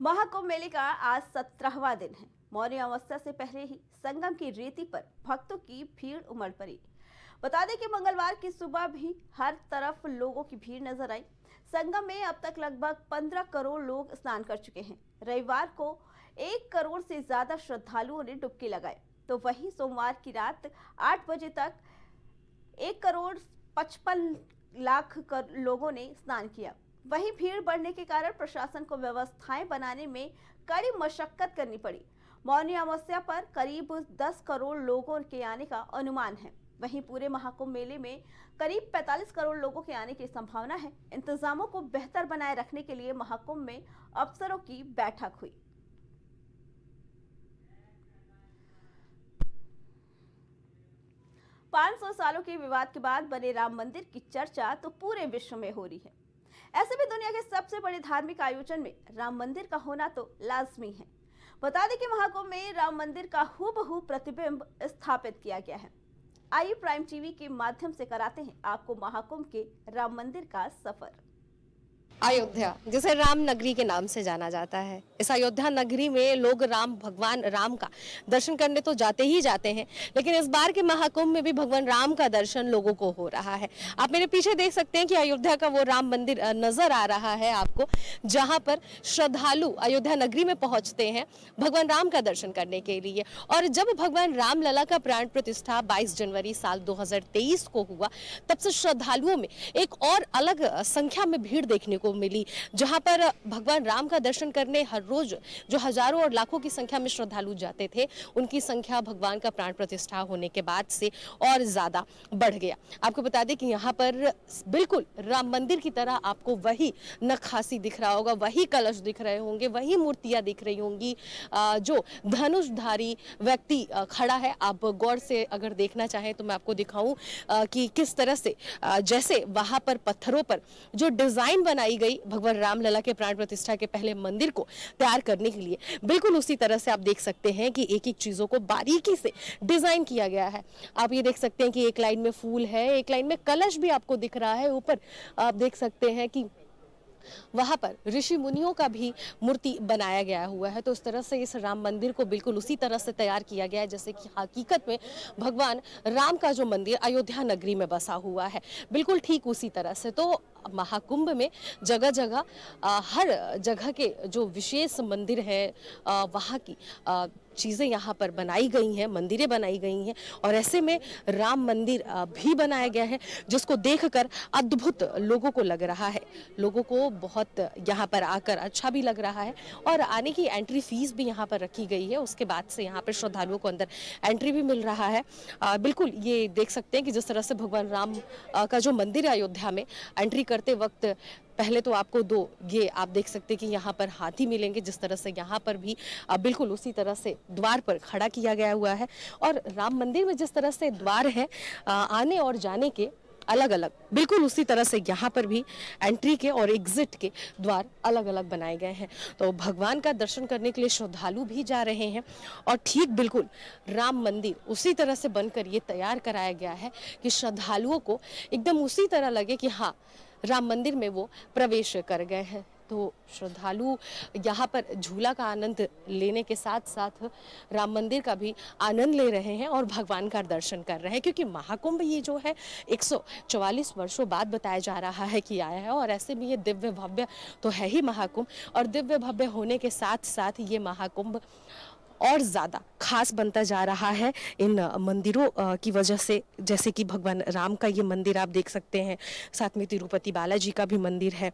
महाकुंभ मेले का आज 17वां दिन है। मौनी अमावस्या से पहले ही संगम की रेती पर भक्तों की भीड़ उमड़ पड़ी। बता दें कि मंगलवार की सुबह भी हर तरफ लोगों की भीड़ नजर आई। संगम में अब तक लगभग 15 करोड़ लोग स्नान कर चुके हैं। रविवार को 1 करोड़ से ज्यादा श्रद्धालुओं ने डुबकी लगाई, तो वहीं सोमवार की रात 8 बजे तक 1 करोड़ 55 लाख लोगों ने स्नान किया। वहीं भीड़ बढ़ने के कारण प्रशासन को व्यवस्थाएं बनाने में कड़ी मशक्कत करनी पड़ी। मौनी अमावस्या पर करीब 10 करोड़ लोगों के आने का अनुमान है। वहीं पूरे महाकुंभ मेले में करीब 45 करोड़ लोगों के आने की संभावना है। इंतजामों को बेहतर बनाए रखने के लिए महाकुंभ में अफसरों की बैठक हुई। 500 सालों के विवाद के बाद बने राम मंदिर की चर्चा तो पूरे विश्व में हो रही है। ऐसे में दुनिया के सबसे बड़े धार्मिक आयोजन में राम मंदिर का होना तो लाजमी है। बता दें कि महाकुंभ में राम मंदिर का हूबहू प्रतिबिंब स्थापित किया गया है। आइए प्राइम टीवी के माध्यम से कराते हैं आपको महाकुंभ के राम मंदिर का सफर। अयोध्या, जिसे राम नगरी के नाम से जाना जाता है, इस अयोध्या नगरी में लोग भगवान राम का दर्शन करने तो जाते ही जाते हैं, लेकिन इस बार के महाकुंभ में भी भगवान राम का दर्शन लोगों को हो रहा है। आप मेरे पीछे देख सकते हैं कि अयोध्या का वो राम मंदिर नजर आ रहा है आपको, जहां पर श्रद्धालु अयोध्या नगरी में पहुंचते हैं भगवान राम का दर्शन करने के लिए। और जब भगवान राम लला का प्राण प्रतिष्ठा 22 जनवरी साल 2023 को हुआ, तब से श्रद्धालुओं में एक और अलग संख्या में भीड़ देखने को मिली, जहां पर भगवान राम का दर्शन करने हर रोज जो हजारों और लाखों की संख्या में श्रद्धालु जाते थे, उनकी संख्या भगवान का प्राण प्रतिष्ठा होने के बाद से और ज्यादा बढ़ गया। आपको बता दें कि यहाँ पर बिल्कुल राम मंदिर की तरह आपको वही नक्काशी दिख रहा होगा, वही कलश दिख रहे होंगे, वही मूर्तियां दिख रही होंगी। जो धनुषधारी व्यक्ति खड़ा है, आप गौर से अगर देखना चाहें तो मैं आपको दिखाऊं कि किस तरह से जैसे वहां पर पत्थरों पर जो डिजाइन बनाई गई भगवान रामलला के प्राण प्रतिष्ठा के पहले मंदिर को तैयार करने के लिए, बिल्कुल उसी तरह से आप देख सकते हैं कि एक एक चीजों को बारीकी से डिजाइन किया गया है। आप ये देख सकते हैं कि एक लाइन में फूल है, एक लाइन में कलश भी आपको दिख रहा है। ऊपर आप देख सकते हैं कि वहां पर ऋषि मुनियों का भी मूर्ति बनाया गया हुआ है। तो इस तरह से इस राम मंदिर को बिल्कुल उसी तरह से तैयार किया गया है जैसे कि हकीकत में भगवान राम का जो मंदिर अयोध्या नगरी में बसा हुआ है, बिल्कुल ठीक उसी तरह से। तो महाकुंभ में जगह जगह हर जगह के जो विशेष मंदिर है, वहाँ की चीज़ें यहाँ पर बनाई गई हैं, मंदिरें बनाई गई हैं। और ऐसे में राम मंदिर भी बनाया गया है, जिसको देखकर अद्भुत लोगों को लग रहा है। लोगों को बहुत यहाँ पर आकर अच्छा भी लग रहा है। और आने की एंट्री फीस भी यहाँ पर रखी गई है, उसके बाद से यहाँ पर श्रद्धालुओं को अंदर एंट्री भी मिल रहा है। बिल्कुल ये देख सकते हैं कि जिस तरह से भगवान राम का जो मंदिर है अयोध्या में, एंट्री करते वक्त पहले तो आपको ये आप देख सकते हैं कि यहाँ पर हाथी मिलेंगे, जिस तरह से यहाँ पर भी बिल्कुल उसी तरह से द्वार पर खड़ा किया गया हुआ है। और राम मंदिर में जिस तरह से द्वार है आने और जाने के अलग अलग, बिल्कुल उसी तरह से यहाँ पर भी एंट्री के और एग्जिट के द्वार अलग अलग बनाए गए हैं। तो भगवान का दर्शन करने के लिए श्रद्धालु भी जा रहे हैं। और ठीक बिल्कुल राम मंदिर उसी तरह से बनकर ये तैयार कराया गया है कि श्रद्धालुओं को एकदम उसी तरह लगे कि हाँ, राम मंदिर में वो प्रवेश कर गए हैं। तो श्रद्धालु यहाँ पर झूला का आनंद लेने के साथ साथ राम मंदिर का भी आनंद ले रहे हैं और भगवान का दर्शन कर रहे हैं, क्योंकि महाकुंभ ये जो है 144 वर्षों बाद बताया जा रहा है कि आया है। और ऐसे में ये दिव्य भव्य तो है ही महाकुंभ, और दिव्य भव्य होने के साथ साथ ये महाकुंभ और ज़्यादा खास बनता जा रहा है इन मंदिरों की वजह से। जैसे कि भगवान राम का ये मंदिर आप देख सकते हैं, साथ में तिरुपति बालाजी का भी मंदिर है।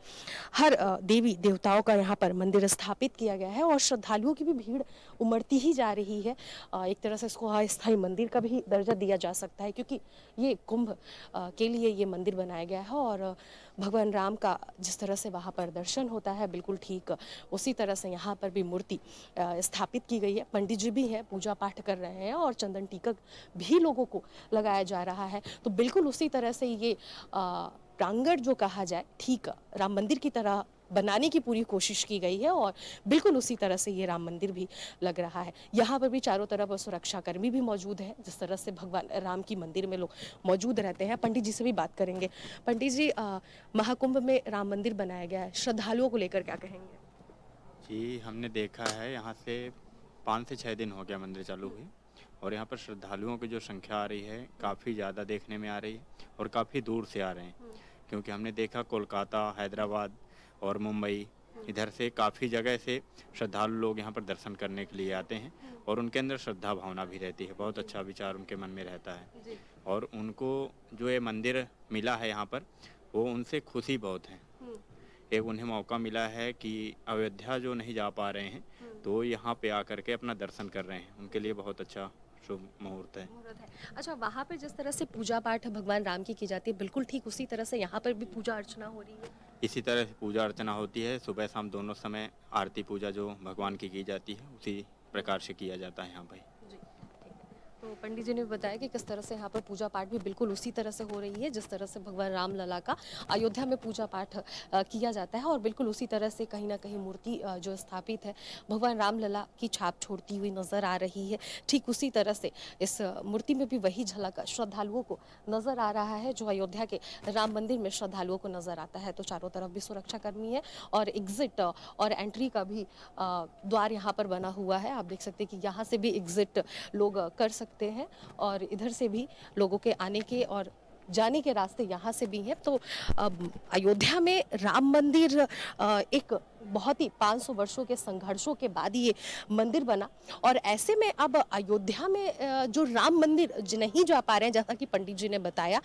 हर देवी देवताओं का यहाँ पर मंदिर स्थापित किया गया है और श्रद्धालुओं की भी भीड़ उमड़ती ही जा रही है। एक तरह से इसको अस्थायी मंदिर का भी दर्जा दिया जा सकता है, क्योंकि ये कुंभ के लिए ये मंदिर बनाया गया है। और भगवान राम का जिस तरह से वहाँ पर दर्शन होता है, बिल्कुल ठीक उसी तरह से यहाँ पर भी मूर्ति स्थापित की गई है। पंडित जी भी हैं, पूजा पाठ कर रहे हैं और चंदन टीका भी लोगों को लगाया जा रहा है। तो बिल्कुल उसी तरह से ये प्रांगण जो कहा जाए, ठीक राम मंदिर की तरह बनाने की पूरी कोशिश की गई है। और बिल्कुल उसी तरह से ये राम मंदिर भी लग रहा है। यहाँ पर भी चारों तरफ सुरक्षा कर्मी भी मौजूद हैं, जिस तरह से भगवान राम की मंदिर में लोग मौजूद रहते हैं। पंडित जी से भी बात करेंगे। पंडित जी, महाकुंभ में राम मंदिर बनाया गया है, श्रद्धालुओं को लेकर क्या कहेंगे? जी, हमने देखा है यहाँ से 5 से 6 दिन हो गया मंदिर चालू हुए और यहाँ पर श्रद्धालुओं की जो संख्या आ रही है काफ़ी ज़्यादा देखने में आ रही है और काफ़ी दूर से आ रहे हैं। क्योंकि हमने देखा कोलकाता, हैदराबाद और मुंबई इधर से काफ़ी जगह से श्रद्धालु लोग यहाँ पर दर्शन करने के लिए आते हैं और उनके अंदर श्रद्धा भावना भी रहती है। बहुत अच्छा विचार उनके मन में रहता है और उनको जो ये मंदिर मिला है यहाँ पर वो उनसे खुशी बहुत है। एक उन्हें मौका मिला है कि अयोध्या जो नहीं जा पा रहे हैं तो यहाँ पे आकर के अपना दर्शन कर रहे हैं, उनके लिए बहुत अच्छा शुभ मुहूर्त है। मुहूर्त है। अच्छा, वहाँ पे जिस तरह से पूजा पाठ भगवान राम की जाती है, बिल्कुल ठीक उसी तरह से यहाँ पर भी पूजा अर्चना हो रही है। इसी तरह से पूजा अर्चना होती है, सुबह शाम दोनों समय आरती पूजा जो भगवान की जाती है उसी प्रकार से किया जाता है यहाँ पर। जी, ठीक है। तो पंडित जी ने बताया कि किस तरह से यहाँ पर पूजा पाठ भी बिल्कुल उसी तरह से हो रही है जिस तरह से भगवान राम लला का अयोध्या में पूजा पाठ किया जाता है और बिल्कुल उसी तरह से कहीं ना कहीं मूर्ति जो स्थापित है भगवान राम लला की छाप छोड़ती हुई नजर आ रही है। ठीक उसी तरह से इस मूर्ति में भी वही झलक श्रद्धालुओं को नजर आ रहा है जो अयोध्या के राम मंदिर में श्रद्धालुओं को नजर आता है। तो चारों तरफ भी सुरक्षा कर्मी है और एग्जिट और एंट्री का भी द्वार यहाँ पर बना हुआ है। आप देख सकते हैं कि यहाँ से भी एग्जिट लोग कर सकते हैं और इधर से भी लोगों के आने के और जाने के रास्ते यहाँ से भी हैं। तो अयोध्या में राम मंदिर एक बहुत ही 500 वर्षों के संघर्षों के बाद ये मंदिर बना और ऐसे में अब अयोध्या में जो राम मंदिर नहीं जा पा रहे हैं जैसा कि पंडित जी ने बताया,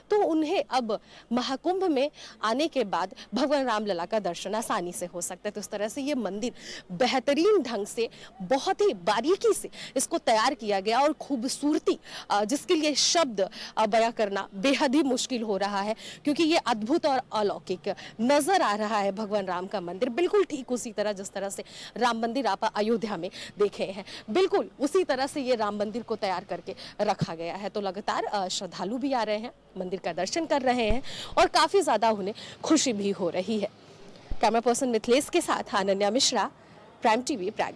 तो उन्हें अब महाकुंभ में आने के बाद भगवान राम लला का दर्शन आसानी से हो सकता है। तो इस तरह से ये मंदिर बेहतरीन ढंग से बहुत ही बारीकी से इसको तैयार किया गया और खूबसूरती जिसके लिए शब्द बयां करना बेहद ही मुश्किल हो रहा है क्योंकि ये अद्भुत और अलौकिक नजर आ रहा है भगवान राम का मंदिर। बिल्कुल ठीक उसी तरह जिस तरह से राम मंदिर आप अयोध्या में देखे हैं, बिल्कुल उसी तरह से ये राम मंदिर को तैयार करके रखा गया है। तो लगातार श्रद्धालु भी आ रहे हैं, मंदिर का दर्शन कर रहे हैं और काफी ज्यादा उन्हें खुशी भी हो रही है। कैमरा पर्सन मिथिलेश के साथ अनन्या मिश्रा, प्राइम टीवी, प्राग।